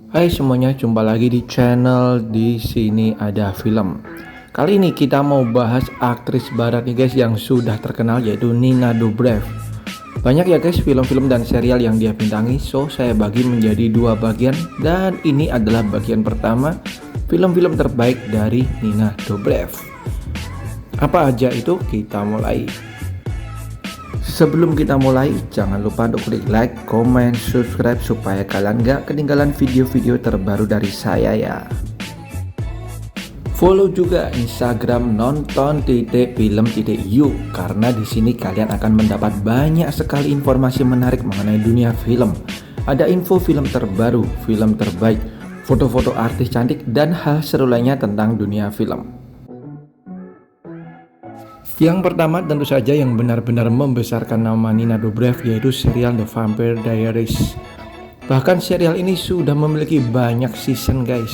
Hai semuanya, jumpa lagi di channel Di Sini Ada Film. Kali ini kita mau bahas aktris barat nih guys yang sudah terkenal, yaitu Nina Dobrev. Banyak ya guys film-film dan serial yang dia bintangi, so saya bagi menjadi dua bagian, dan ini adalah bagian pertama, film-film terbaik dari Nina Dobrev. Apa aja itu? Kita mulai. Sebelum kita mulai, jangan lupa untuk klik like, comment, subscribe supaya kalian gak ketinggalan video-video terbaru dari saya ya. Follow juga Instagram nonton.film.yuk karena di sini kalian akan mendapat banyak sekali informasi menarik mengenai dunia film. Ada info film terbaru, film terbaik, foto-foto artis cantik, dan hal seru lainnya tentang dunia film. Yang pertama tentu saja yang benar-benar membesarkan nama Nina Dobrev yaitu serial The Vampire Diaries. Bahkan serial ini sudah memiliki banyak season guys.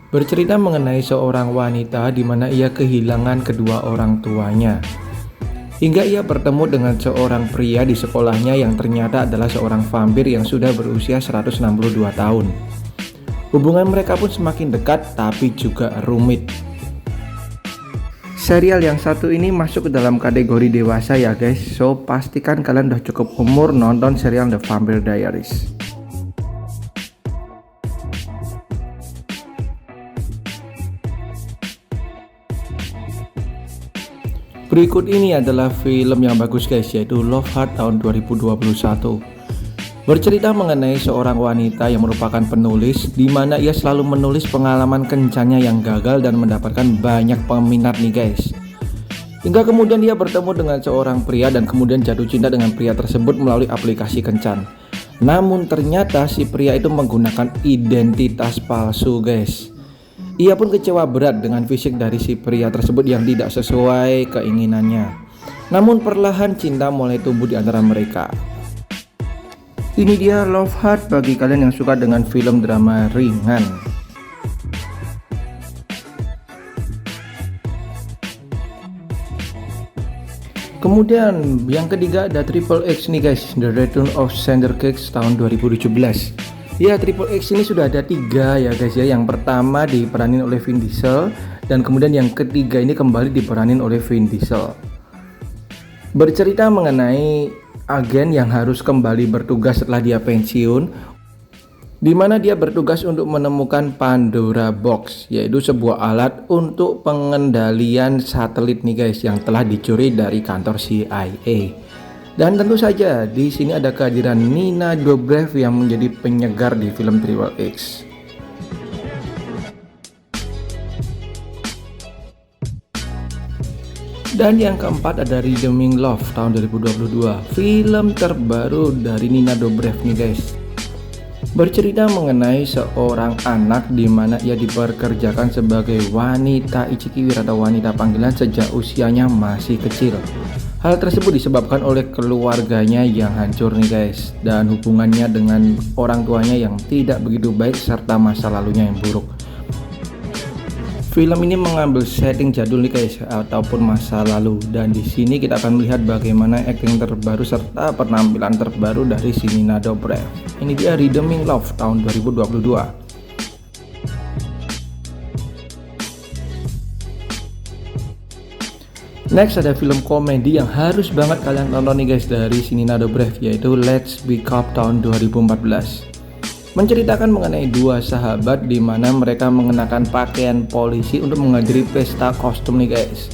Bercerita mengenai seorang wanita di mana ia kehilangan kedua orang tuanya. Hingga ia bertemu dengan seorang pria di sekolahnya yang ternyata adalah seorang vampir yang sudah berusia 162 tahun. Hubungan mereka pun semakin dekat tapi juga rumit. Serial yang satu ini masuk ke dalam kategori dewasa ya guys, so pastikan kalian udah cukup umur nonton serial The Vampire Diaries. Berikut ini adalah film yang bagus guys, yaitu Love Heart tahun 2021. Bercerita mengenai seorang wanita yang merupakan penulis, di mana ia selalu menulis pengalaman kencannya yang gagal dan mendapatkan banyak peminat nih guys. Hingga kemudian dia bertemu dengan seorang pria dan kemudian jatuh cinta dengan pria tersebut melalui aplikasi kencan. Namun ternyata si pria itu menggunakan identitas palsu guys. Ia pun kecewa berat dengan fisik dari si pria tersebut yang tidak sesuai keinginannya. Namun perlahan cinta mulai tumbuh di antara mereka. Ini dia Love Heart bagi kalian yang suka dengan film drama ringan. Kemudian yang ketiga ada Triple X nih guys, The Return of Xander Cage tahun 2017. Ya, Triple X ini sudah ada 3 ya guys ya. Yang pertama diperanin oleh Vin Diesel, dan kemudian yang ketiga ini kembali diperanin oleh Vin Diesel. Bercerita mengenai agen yang harus kembali bertugas setelah dia pensiun, di mana dia bertugas untuk menemukan Pandora Box, yaitu sebuah alat untuk pengendalian satelit nih guys yang telah dicuri dari kantor CIA. Dan tentu saja di sini ada kehadiran Nina Dobrev yang menjadi penyegar di film Triple X. Dan yang keempat ada Redeeming Love tahun 2022, film terbaru dari Nina Dobrev nih guys. Bercerita mengenai seorang anak di mana ia dipekerjakan sebagai wanita ichikiwir atau wanita panggilan sejak usianya masih kecil. Hal tersebut disebabkan oleh keluarganya yang hancur nih guys, dan hubungannya dengan orang tuanya yang tidak begitu baik serta masa lalunya yang buruk. Film ini mengambil setting jadul nih guys ataupun masa lalu, dan di sini kita akan melihat bagaimana acting terbaru serta penampilan terbaru dari si Nina Dobrev. Ini dia Redeeming Love tahun 2022. Next ada film komedi yang harus banget kalian tonton nih guys dari si Nina Dobrev, yaitu Let's Be Cop tahun 2014. Menceritakan mengenai dua sahabat di mana mereka mengenakan pakaian polisi untuk menghadiri pesta kostum nih guys.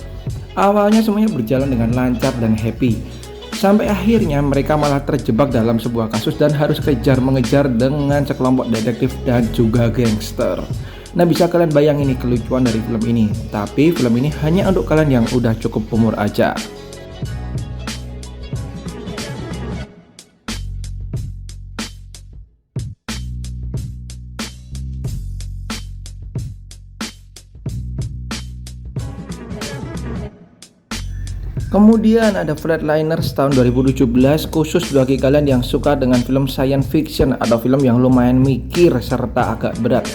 Awalnya semuanya berjalan dengan lancar dan happy, sampai akhirnya mereka malah terjebak dalam sebuah kasus dan harus kejar mengejar dengan sekelompok detektif dan juga gangster. Nah, bisa kalian bayangin nih kelucuan dari film ini, tapi film ini hanya untuk kalian yang udah cukup umur aja. Kemudian ada Flatliners tahun 2017, khusus bagi kalian yang suka dengan film science fiction atau film yang lumayan mikir serta agak berat.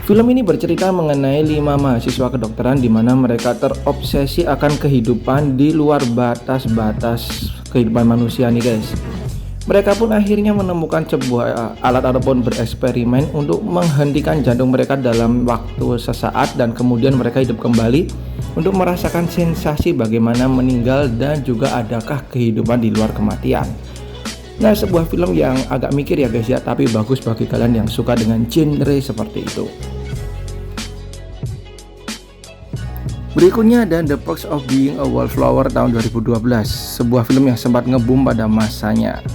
Film ini bercerita mengenai 5 mahasiswa kedokteran di mana mereka terobsesi akan kehidupan di luar batas-batas kehidupan manusia nih guys. Mereka pun akhirnya menemukan sebuah alat ataupun bereksperimen untuk menghentikan jantung mereka dalam waktu sesaat, dan kemudian mereka hidup kembali untuk merasakan sensasi bagaimana meninggal dan juga adakah kehidupan di luar kematian. Nah, sebuah film yang agak mikir ya guys ya, tapi bagus bagi kalian yang suka dengan genre seperti itu. Berikutnya ada The Perks of Being a Wallflower tahun 2012, sebuah film yang sempat nge-boom pada masanya.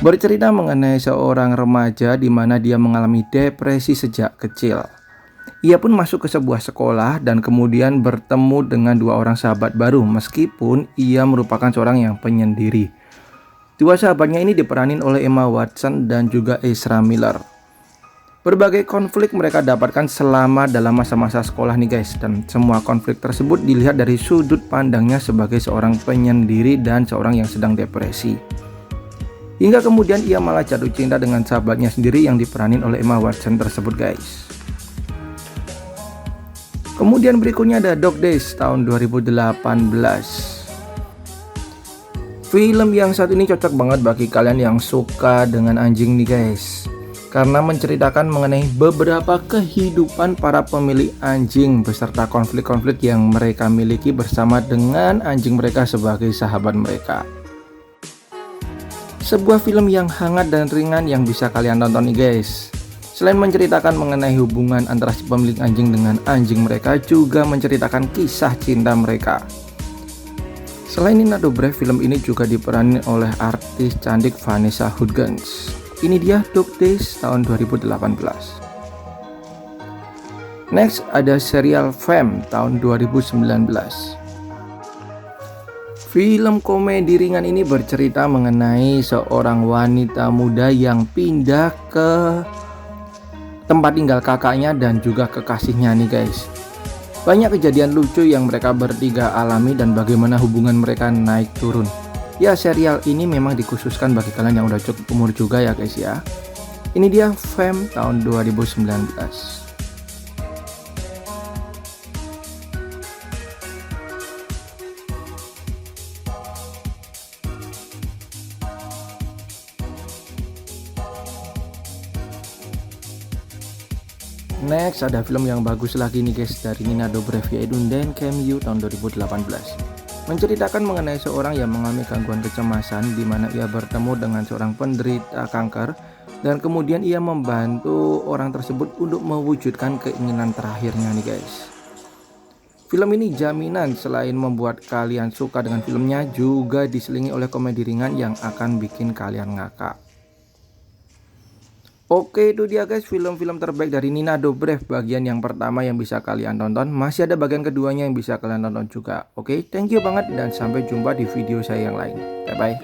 Bercerita mengenai seorang remaja di mana dia mengalami depresi sejak kecil. Ia pun masuk ke sebuah sekolah dan kemudian bertemu dengan dua orang sahabat baru meskipun ia merupakan seorang yang penyendiri. Dua sahabatnya ini diperanin oleh Emma Watson dan juga Ezra Miller. Berbagai konflik mereka dapatkan selama dalam masa-masa sekolah nih guys, dan semua konflik tersebut dilihat dari sudut pandangnya sebagai seorang penyendiri dan seorang yang sedang depresi. Hingga kemudian ia malah jatuh cinta dengan sahabatnya sendiri yang diperanin oleh Emma Watson tersebut guys. Kemudian berikutnya ada Dog Days tahun 2018. Film yang saat ini cocok banget bagi kalian yang suka dengan anjing nih guys, karena menceritakan mengenai beberapa kehidupan para pemilik anjing beserta konflik-konflik yang mereka miliki bersama dengan anjing mereka sebagai sahabat mereka. Sebuah film yang hangat dan ringan yang bisa kalian tonton nih guys. Selain menceritakan mengenai hubungan antara si pemilik anjing dengan anjing mereka, juga menceritakan kisah cinta mereka. Selain Nina Dobrev, film ini juga diperankan oleh artis cantik Vanessa Hudgens. Ini dia Dog Days tahun 2018. Next ada serial Fame tahun 2019. Film komedi ringan ini bercerita mengenai seorang wanita muda yang pindah ke tempat tinggal kakaknya dan juga kekasihnya nih guys. Banyak kejadian lucu yang mereka bertiga alami dan bagaimana hubungan mereka naik turun. Ya, serial ini memang dikhususkan bagi kalian yang udah cukup umur juga ya guys ya. Ini dia Fame tahun 2019. Next ada film yang bagus lagi nih guys dari Nina Dobrev, yaitu Dan Came You tahun 2018. Menceritakan mengenai seorang yang mengalami gangguan kecemasan di mana ia bertemu dengan seorang penderita kanker dan kemudian ia membantu orang tersebut untuk mewujudkan keinginan terakhirnya nih guys. Film ini jaminan selain membuat kalian suka dengan filmnya, juga diselingi oleh komedi ringan yang akan bikin kalian ngakak. Oke, itu dia guys film-film terbaik dari Nina Dobrev bagian yang pertama yang bisa kalian tonton. Masih ada bagian keduanya yang bisa kalian tonton juga. Oke, thank you banget dan sampai jumpa di video saya yang lain. Bye bye.